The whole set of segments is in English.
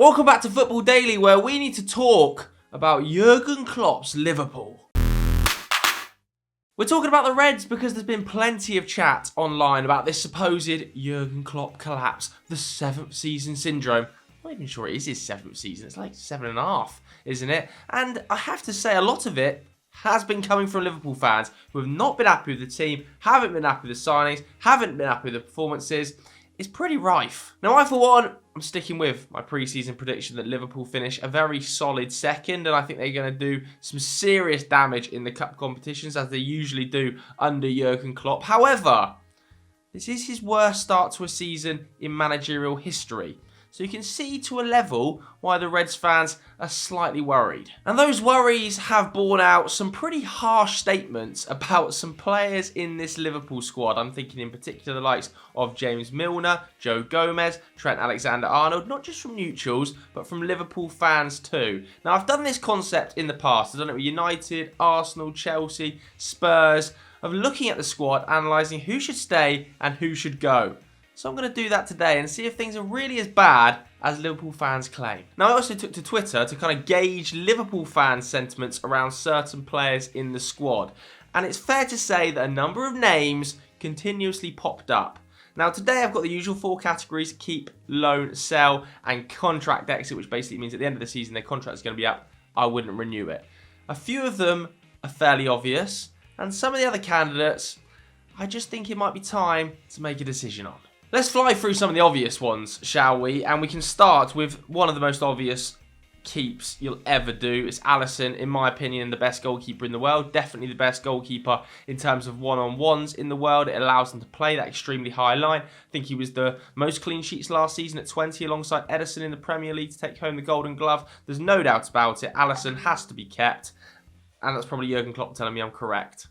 Welcome back to Football Daily, where we need to talk about Jurgen Klopp's Liverpool. We're talking about the Reds because there's been plenty of chat online about this supposed Jurgen Klopp collapse, the 7th season syndrome. I'm not even sure it is his 7th season, it's like 7.5, isn't it? And I have to say, a lot of it has been coming from Liverpool fans who have not been happy with the team, haven't been happy with the signings, haven't been happy with the performances. It's pretty rife. Now, I, for one, I'm sticking with my pre-season prediction that Liverpool finish a very solid second, and I think they're going to do some serious damage in the cup competitions, as they usually do under Jurgen Klopp. However, this is his worst start to a season in managerial history. So you can see to a level why the Reds fans are slightly worried. And those worries have borne out some pretty harsh statements about some players in this Liverpool squad. I'm thinking in particular the likes of James Milner, Joe Gomez, Trent Alexander-Arnold, not just from neutrals, but from Liverpool fans too. Now, I've done this concept in the past. I've done it with United, Arsenal, Chelsea, Spurs, of looking at the squad, analysing who should stay and who should go. So I'm going to do that today and see if things are really as bad as Liverpool fans claim. Now, I also took to Twitter to kind of gauge Liverpool fans' sentiments around certain players in the squad. And it's fair to say that a number of names continuously popped up. Now, today I've got the usual 4 categories: keep, loan, sell, and contract exit, which basically means at the end of the season their contract is going to be up. I wouldn't renew it. A few of them are fairly obvious, and some of the other candidates, I just think it might be time to make a decision on. Let's fly through some of the obvious ones, shall we? And we can start with one of the most obvious keeps you'll ever do. It's Alisson, in my opinion, the best goalkeeper in the world. Definitely the best goalkeeper in terms of one-on-ones in the world. It allows them to play that extremely high line. I think he was the most clean sheets last season at 20 alongside Ederson in the Premier League to take home the Golden Glove. There's no doubt about it. Alisson has to be kept. And that's probably Jurgen Klopp telling me I'm correct.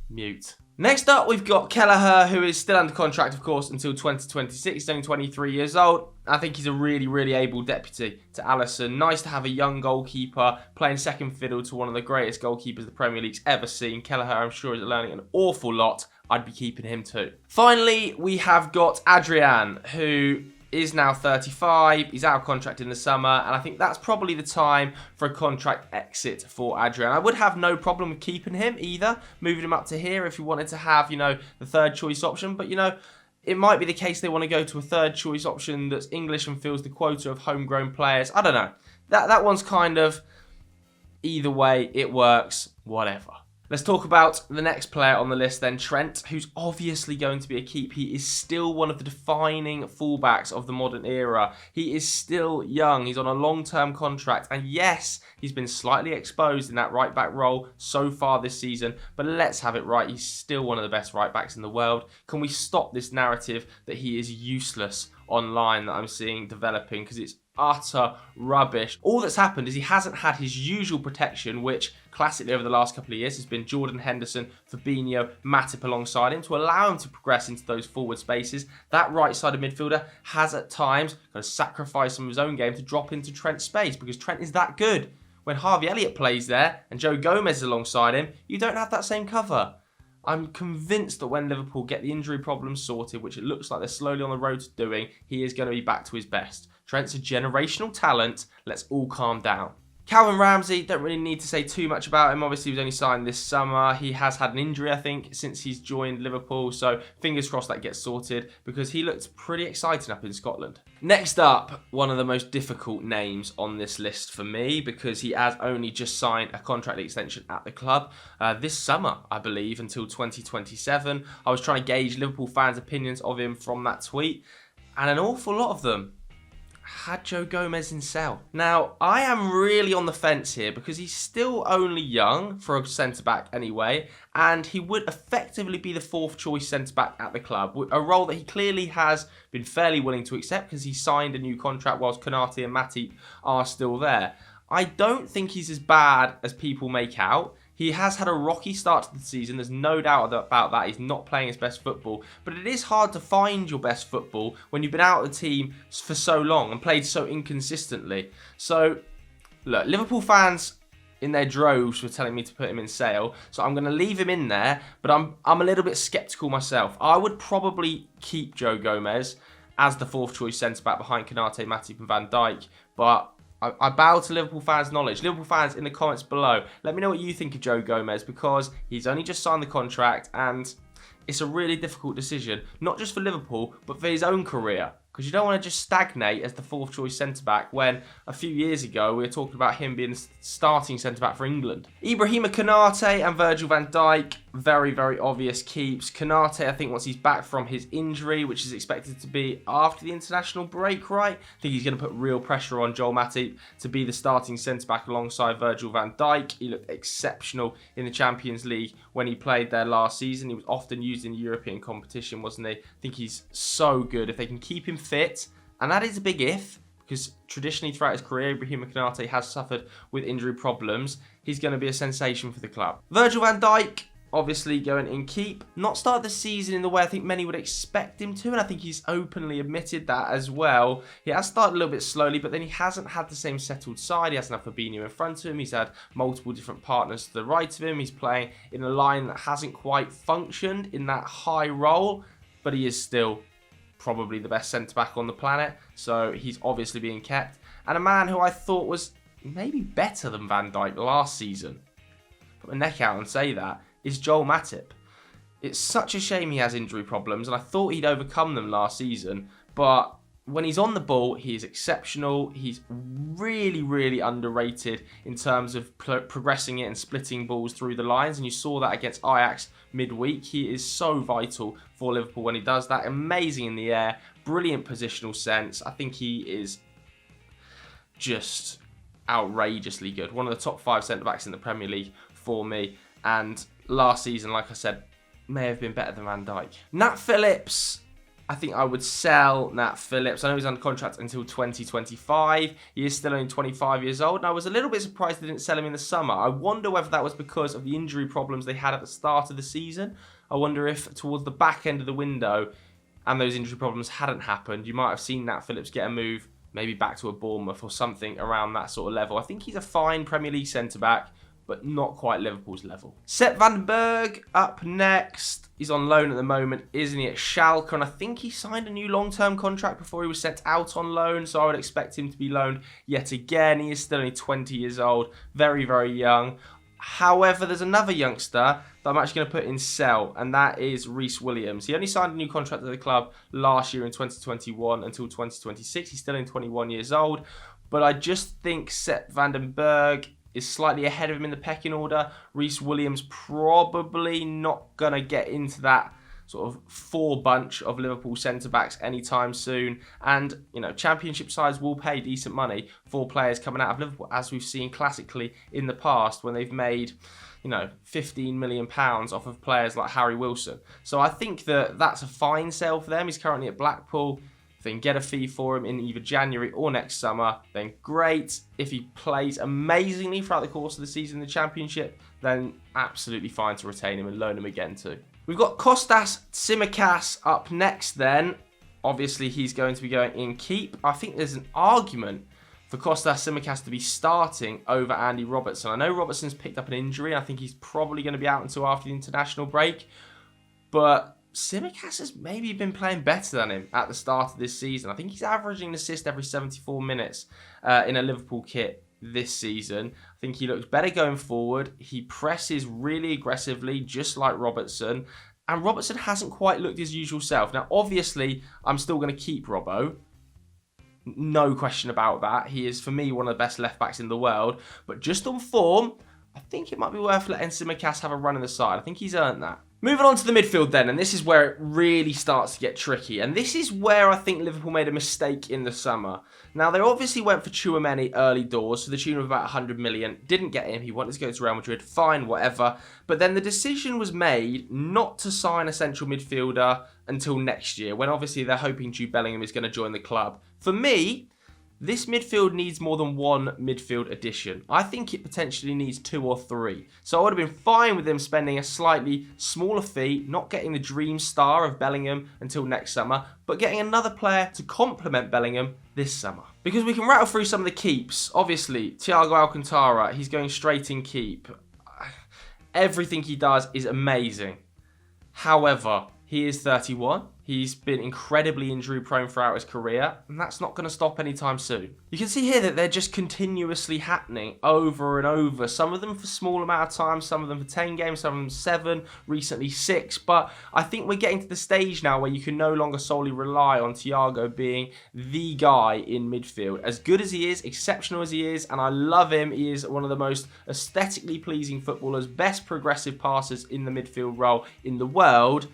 Mute. Next up, we've got Kelleher, who is still under contract, of course, until 2026. He's only 23 years old. I think he's a really, really able deputy to Alisson. Nice to have a young goalkeeper playing second fiddle to one of the greatest goalkeepers the Premier League's ever seen. Kelleher, I'm sure, is learning an awful lot. I'd be keeping him too. Finally, we have got Adrian, who is now 35. He's out of contract in the summer, and I think that's probably the time for a contract exit for Adrian. I would have no problem with keeping him either, moving him up to here if you wanted to have, the third choice option. But, it might be the case they want to go to a third choice option that's English and fills the quota of homegrown players. I don't know. That one's kind of either way, it works, whatever. Let's talk about the next player on the list then, Trent, who's obviously going to be a keep. He is still one of the defining fullbacks of the modern era. He is still young. He's on a long-term contract. And yes, he's been slightly exposed in that right-back role so far this season. But let's have it right. He's still one of the best right-backs in the world. Can we stop this narrative that he is useless online that I'm seeing developing? Because it's utter rubbish. All that's happened is he hasn't had his usual protection, which classically over the last couple of years has been Jordan Henderson, Fabinho, Matip alongside him to allow him to progress into those forward spaces. That right-sided midfielder has at times kind of sacrificed some of his own game to drop into Trent's space because Trent is that good. When Harvey Elliott plays there and Joe Gomez is alongside him, you don't have that same cover. I'm convinced that when Liverpool get the injury problems sorted, which it looks like they're slowly on the road to doing, he is going to be back to his best. Trent's a generational talent. Let's all calm down. Calvin Ramsey, don't really need to say too much about him. Obviously, he was only signed this summer. He has had an injury, I think, since he's joined Liverpool. So fingers crossed that gets sorted because he looked pretty exciting up in Scotland. Next up, one of the most difficult names on this list for me because he has only just signed a contract extension at the club this summer, I believe, until 2027. I was trying to gauge Liverpool fans' opinions of him from that tweet, and an awful lot of them had Joe Gomez in sell. Now, I am really on the fence here because he's still only young for a centre-back anyway, and he would effectively be the 4th choice centre-back at the club, a role that he clearly has been fairly willing to accept because he signed a new contract whilst Konate and Matip are still there. I don't think he's as bad as people make out. He has had a rocky start to the season. There's no doubt about that. He's not playing his best football. But it is hard to find your best football when you've been out of the team for so long and played so inconsistently. So, look, Liverpool fans in their droves were telling me to put him in sale. So I'm going to leave him in there. But I'm a little bit sceptical myself. I would probably keep Joe Gomez. as the fourth choice centre-back behind Konate, Matip and Van Dijk. But I bow to Liverpool fans' knowledge. Liverpool fans, in the comments below, let me know what you think of Joe Gomez, because he's only just signed the contract and it's a really difficult decision, not just for Liverpool, but for his own career. Because you don't want to just stagnate as the fourth choice centre-back when a few years ago we were talking about him being the starting centre-back for England. Ibrahima Konate and Virgil van Dijk, very, very obvious keeps. Konate, I think once he's back from his injury, which is expected to be after the international break, right? I think he's going to put real pressure on Joel Matip to be the starting centre-back alongside Virgil van Dijk. He looked exceptional in the Champions League when he played there last season. He was often used in European competition, wasn't he? I think he's so good. If they can keep him fit, and that is a big if, because traditionally throughout his career, Ibrahima Konate has suffered with injury problems. He's going to be a sensation for the club. Virgil van Dijk, obviously going in keep. Not started the season in the way I think many would expect him to, and I think he's openly admitted that as well. He has started a little bit slowly, but then he hasn't had the same settled side. He hasn't had Fabinho in front of him. He's had multiple different partners to the right of him. He's playing in a line that hasn't quite functioned in that high role, but he is still probably the best centre-back on the planet, so he's obviously being kept. And a man who I thought was maybe better than Van Dijk last season, put my neck out and say that, is Joel Matip. It's such a shame he has injury problems, and I thought he'd overcome them last season, but when he's on the ball, he is exceptional. He's really, really underrated in terms of progressing it and splitting balls through the lines, and you saw that against Ajax midweek. He is so vital for Liverpool when he does that. Amazing in the air, brilliant positional sense. I think he is just outrageously good. One of the top 5 centre-backs in the Premier League for me, and last season, like I said, may have been better than Van Dijk. Nat Phillips, I think I would sell Nat Phillips. I know he's under contract until 2025. He is still only 25 years old. And I was a little bit surprised they didn't sell him in the summer. I wonder whether that was because of the injury problems they had at the start of the season. I wonder if towards the back end of the window and those injury problems hadn't happened, you might have seen Nat Phillips get a move maybe back to a Bournemouth or something around that sort of level. I think he's a fine Premier League centre-back, but not quite Liverpool's level. Sepp van den Berg up next. He's on loan at the moment, isn't he, at Schalke? And I think he signed a new long-term contract before he was sent out on loan, so I would expect him to be loaned yet again. He is still only 20 years old, very, very young. However, there's another youngster that I'm actually going to put in sell, and that is Reece Williams. He only signed a new contract at the club last year in 2021 until 2026. He's still only 21 years old, but I just think Sepp van den Berg is slightly ahead of him in the pecking order. Reece Williams probably not going to get into that sort of 4 bunch of Liverpool centre-backs anytime soon. And, you know, championship sides will pay decent money for players coming out of Liverpool, as we've seen classically in the past when they've made, you know, £15 million off of players like Harry Wilson. So I think that that's a fine sale for them. He's currently at Blackpool. If they can get a fee for him in either January or next summer, then great. If he plays amazingly throughout the course of the season in the Championship, then absolutely fine to retain him and loan him again too. We've got Kostas Tsimikas up next then. Obviously, he's going to be going in keep. I think there's an argument for Kostas Tsimikas to be starting over Andy Robertson. I know Robertson's picked up an injury. I think he's probably going to be out until after the international break. But Tsimikas has maybe been playing better than him at the start of this season. I think he's averaging an assist every 74 minutes in a Liverpool kit this season. I think he looks better going forward. He presses really aggressively, just like Robertson. And Robertson hasn't quite looked his usual self. Now, obviously, I'm still going to keep Robbo. No question about that. He is, for me, one of the best left-backs in the world. But just on form, I think it might be worth letting Tsimikas have a run in the side. I think he's earned that. Moving on to the midfield then, and this is where it really starts to get tricky. And this is where I think Liverpool made a mistake in the summer. Now, they obviously went for Tchouaméni early doors to the tune of about 100 million. Didn't get him. He wanted to go to Real Madrid. Fine, whatever. But then the decision was made not to sign a central midfielder until next year, when obviously they're hoping Jude Bellingham is going to join the club. For me, this midfield needs more than one midfield addition. I think it potentially needs 2 or 3. So I would have been fine with them spending a slightly smaller fee, not getting the dream star of Bellingham until next summer, but getting another player to complement Bellingham this summer. Because we can rattle through some of the keeps. Obviously, Thiago Alcantara, he's going straight in keep. Everything he does is amazing. However, He is 31. He's been incredibly injury prone throughout his career, and that's not going to stop anytime soon. You can see here that they're just continuously happening over and over. Some of them for small amount of time, some of them for 10 games, some of them 7, recently 6. But I think we're getting to the stage now where you can no longer solely rely on Thiago being the guy in midfield. As good as he is, exceptional as he is, and I love him. He is one of the most aesthetically pleasing footballers, best progressive passers in the midfield role in the world.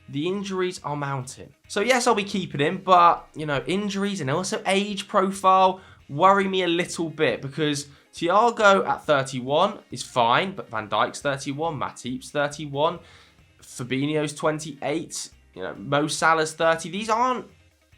The injuries are mounting. So yes, I'll be keeping him, but, you know, injuries and also age profile worry me a little bit because Thiago at 31 is fine, but Van Dijk's 31, Matip's 31, Fabinho's 28, you know, Mo Salah's 30. These aren't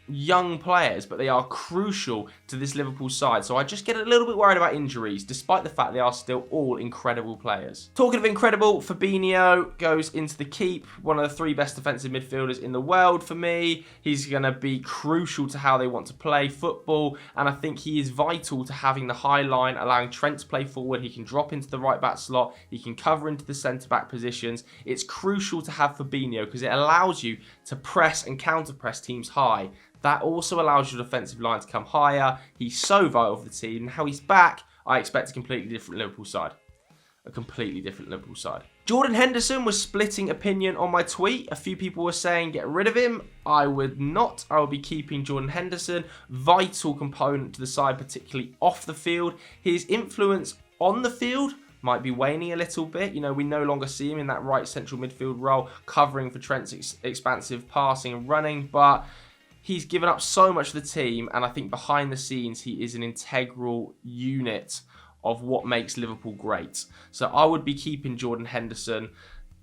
young players, but they are crucial to this Liverpool side. So I just get a little bit worried about injuries, despite the fact they are still all incredible players. Talking of incredible, Fabinho goes into the keep. One of the 3 best defensive midfielders in the world for me. He's going to be crucial to how they want to play football, and I think he is vital to having the high line, allowing Trent to play forward. He can drop into the right back slot. He can cover into the centre back positions. It's crucial to have Fabinho because it allows you to press and counter press teams high. That also allows your defensive line to come higher. He's so vital for the team. And how he's back, I expect a completely different Liverpool side. A completely different Liverpool side. Jordan Henderson was splitting opinion on my tweet. A few people were saying get rid of him. I would not. I will be keeping Jordan Henderson. Vital component to the side, particularly off the field. His influence on the field might be waning a little bit. You know, we no longer see him in that right central midfield role, covering for Trent's expansive passing and running, but he's given up so much to the team, and I think behind the scenes, he is an integral unit of what makes Liverpool great. So I would be keeping Jordan Henderson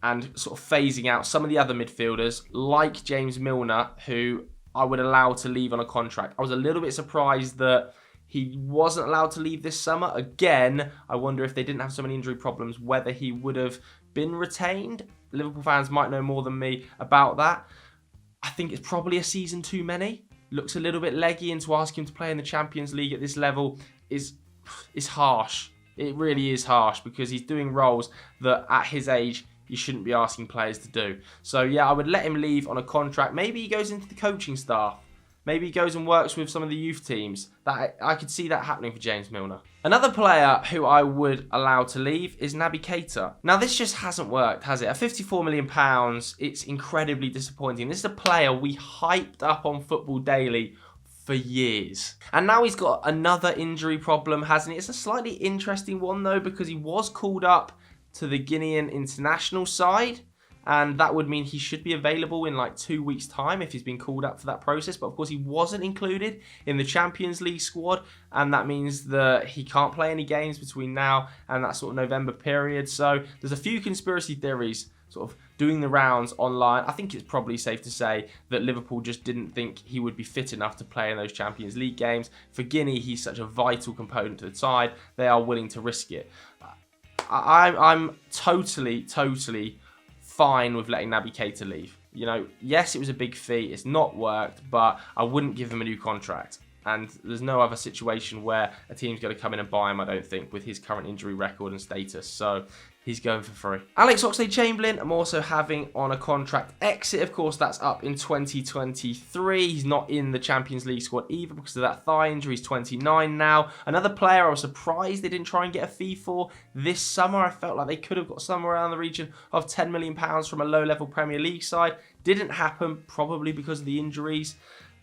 and sort of phasing out some of the other midfielders, like James Milner, who I would allow to leave on a contract. I was a little bit surprised that he wasn't allowed to leave this summer. Again, I wonder if they didn't have so many injury problems, whether he would have been retained. Liverpool fans might know more than me about that. I think it's probably a season too many. Looks a little bit leggy, and to ask him to play in the Champions League at this level is harsh. It really is harsh because he's doing roles that at his age you shouldn't be asking players to do. So yeah, I would let him leave on a contract. Maybe he goes into the coaching staff. Maybe he goes and works with some of the youth teams. That I could see that happening for James Milner. Another player who I would allow to leave is Naby Keita. Now, this just hasn't worked, has it? At £54 million, it's incredibly disappointing. This is a player we hyped up on Football Daily for years. And now he's got another injury problem, hasn't he? It's a slightly interesting one, though, because he was called up to the Guinean international side. And that would mean he should be available in like 2 weeks' time if he's been called up for that process. But of course, he wasn't included in the Champions League squad. And that means that he can't play any games between now and that sort of November period. So there's a few conspiracy theories sort of doing the rounds online. I think it's probably safe to say that Liverpool just didn't think he would be fit enough to play in those Champions League games. For Guinea, he's such a vital component to the side. They are willing to risk it. I'm totally fine with letting Naby Keita leave. You know, yes, it was a big fee. It's not worked, but I wouldn't give him a new contract. And there's no other situation where a team's going to come in and buy him, I don't think, with his current injury record and status. So he's going for free. Alex Oxlade-Chamberlain, I'm also having on a contract exit. Of course, that's up in 2023. He's not in the Champions League squad either because of that thigh injury. He's 29 now. Another player I was surprised they didn't try and get a fee for this summer. I felt like they could have got somewhere around the region of £10 million from a low-level Premier League side. Didn't happen, probably because of the injuries.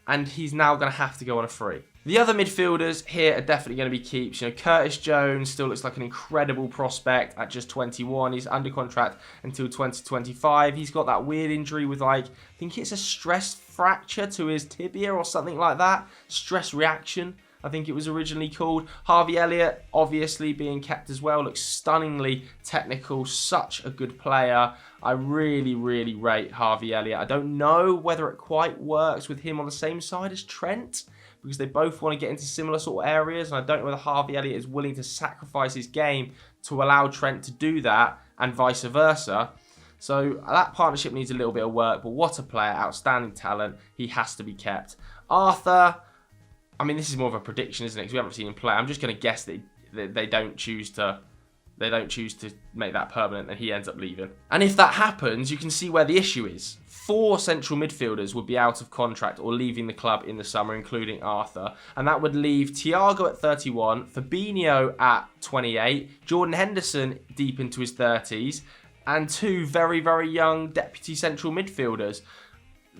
And he's now going to have to go on a free. The other midfielders here are definitely going to be keeps. You know, Curtis Jones still looks like an incredible prospect at just 21. He's under contract until 2025. He's got that weird injury with, like, I think it's a stress fracture to his tibia or something like that. Stress reaction, I think it was originally called. Harvey Elliott, obviously being kept as well, looks stunningly technical, such a good player. I really rate Harvey Elliott. I don't know whether it quite works with him on the same side as Trent, because they both want to get into similar sort of areas, and I don't know whether Harvey Elliott is willing to sacrifice his game to allow Trent to do that, and vice versa. So that partnership needs a little bit of work, but what a player, outstanding talent. He has to be kept. Arthur, I mean, this is more of a prediction, isn't it? Because we haven't seen him play. I'm just going to guess that they don't choose to they don't choose to make that permanent and he ends up leaving. And if that happens, you can see where the issue is. 4 central midfielders would be out of contract or leaving the club in the summer, including Arthur. And that would leave Thiago at 31, Fabinho at 28, Jordan Henderson deep into his 30s, and 2 very, very young deputy central midfielders.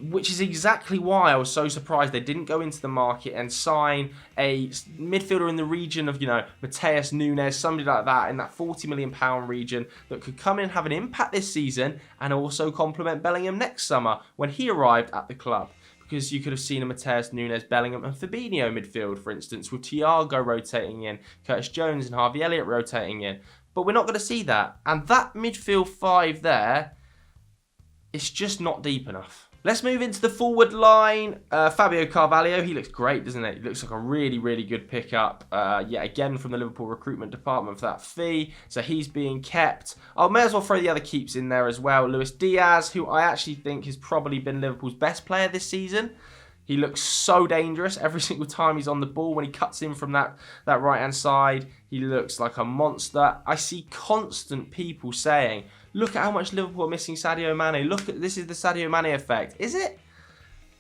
Which is exactly why I was so surprised they didn't go into the market and sign a midfielder in the region of, Mateus Nunes, somebody like that, in that £40 million region that could come in and have an impact this season and also complement Bellingham next summer when he arrived at the club. Because you could have seen a Mateus Nunes, Bellingham and Fabinho midfield, for instance, with Thiago rotating in, Curtis Jones and Harvey Elliott rotating in. But we're not going to see that. And that midfield 5 there, it's just not deep enough. Let's move into the forward line. Fabio Carvalho, he looks great, doesn't he? He looks like a really, really good pickup. Yet again from the Liverpool recruitment department for that fee. So he's being kept. I may as well throw the other keeps in there as well. Luis Diaz, who I actually think has probably been Liverpool's best player this season. He looks so dangerous every single time he's on the ball. When he cuts in from that right-hand side, he looks like a monster. I see constant people saying, look at how much Liverpool are missing Sadio Mane. Look at this is the Sadio Mane effect. Is it?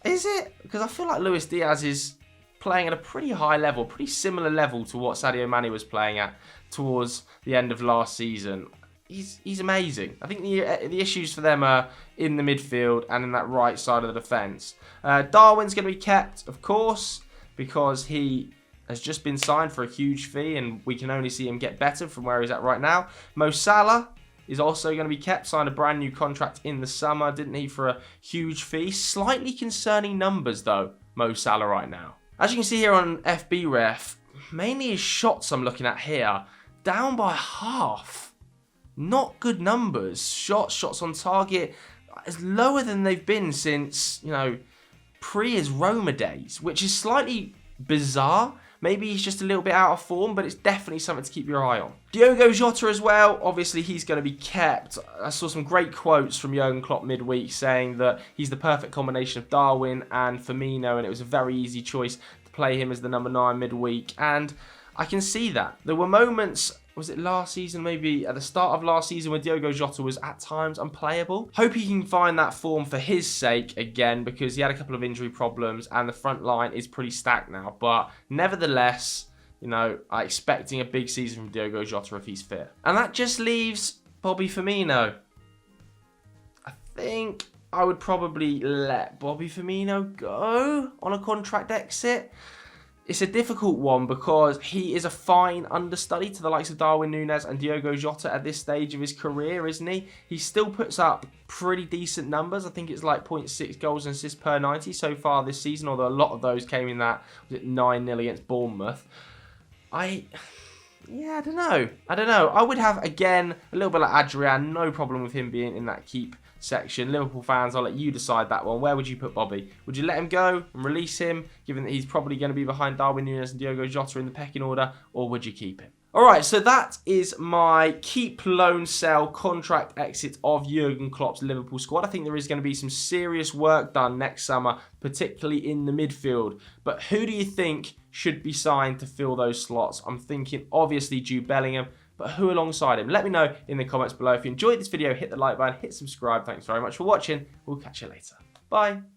Is it? Because I feel like Luis Diaz is playing at a pretty high level, pretty similar level to what Sadio Mane was playing at towards the end of last season. He's amazing. I think the issues for them are in the midfield and in that right side of the defence. Darwin's going to be kept, of course, because he has just been signed for a huge fee and we can only see him get better from where he's at right now. Mo Salah is also going to be kept, signed a brand new contract in the summer, didn't he, for a huge fee. Slightly concerning numbers, though, Mo Salah right now. As you can see here on FB Ref, mainly his shots I'm looking at here, down by half. Not good numbers. Shots on target, is lower than they've been since, pre his Roma days, which is slightly bizarre. Maybe he's just a little bit out of form, but it's definitely something to keep your eye on. Diogo Jota as well, obviously he's going to be kept. I saw some great quotes from Jurgen Klopp midweek saying that he's the perfect combination of Darwin and Firmino, and it was a very easy choice to play him as the number 9 midweek. And I can see that. There were moments, was it last season, maybe at the start of last season, where Diogo Jota was at times unplayable. Hope he can find that form for his sake again, because he had a couple of injury problems and the front line is pretty stacked now. But nevertheless, I'm expecting a big season from Diogo Jota if he's fit. And that just leaves Bobby Firmino. I think I would probably let Bobby Firmino go on a contract exit. It's a difficult one because he is a fine understudy to the likes of Darwin Núñez and Diogo Jota at this stage of his career, isn't he? He still puts up pretty decent numbers. I think it's like 0.6 goals and assists per 90 so far this season, although a lot of those came in that 9-0 against Bournemouth. I don't know. I would have, again, a little bit like Adrian, no problem with him being in that keep section. Liverpool fans, I'll let you decide that one. Where would you put Bobby? Would you let him go and release him, given that he's probably going to be behind Darwin Núñez and Diogo Jota in the pecking order, or would you keep him? Alright, so that is my keep, loan, sell, contract exit of Jurgen Klopp's Liverpool squad. I think there is going to be some serious work done next summer, particularly in the midfield. But who do you think should be signed to fill those slots? I'm thinking, obviously, Jude Bellingham, but who alongside him? Let me know in the comments below. If you enjoyed this video, hit the like button, hit subscribe. Thanks very much for watching. We'll catch you later. Bye.